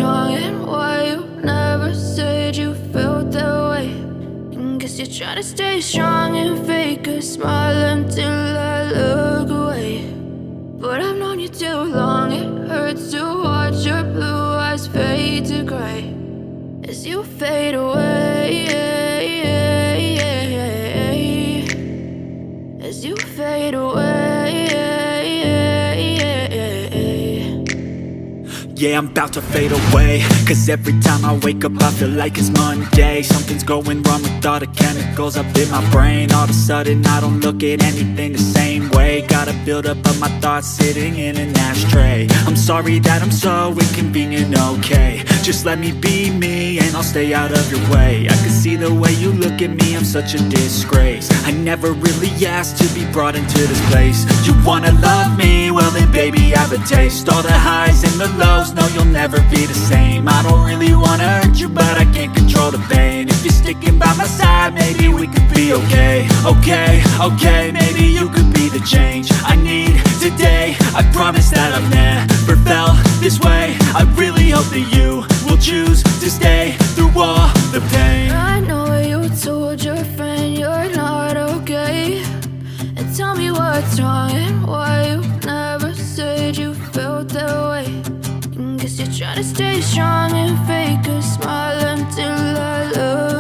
wrong and why you never said you felt that way. And guess you're trying to stay strong and fake a smile until I look away. But I've known you too long, it hurts to watch your blue eyes fade to gray as you fade away, as you fade away. Yeah, I'm about to fade away, cause every time I wake up I feel like it's Monday. Something's going wrong with all the chemicals up in my brain. All of a sudden I don't look at anything the same way. Got a buildup of my thoughts sitting in an ashtray. I'm sorry that I'm so inconvenient, okay. Just let me be me and I'll stay out of your way. I can see the way you look at me, I'm such a disgrace. I never really asked to be brought into this place. You wanna love me? Well then baby I have a taste. All the highs and the lows, no you'll never be the same. I don't really wanna hurt you but I can't control the pain. If you're sticking by my side maybe we could be okay. Okay, maybe you could be the change I need today. I promise that I've never felt this way. I really hope that you will choose to stay through all the pain. I know you told your friend you're not okay, and tell me what's wrong and why you never said you felt that way. And guess you're trying to stay strong and fake a smile until I look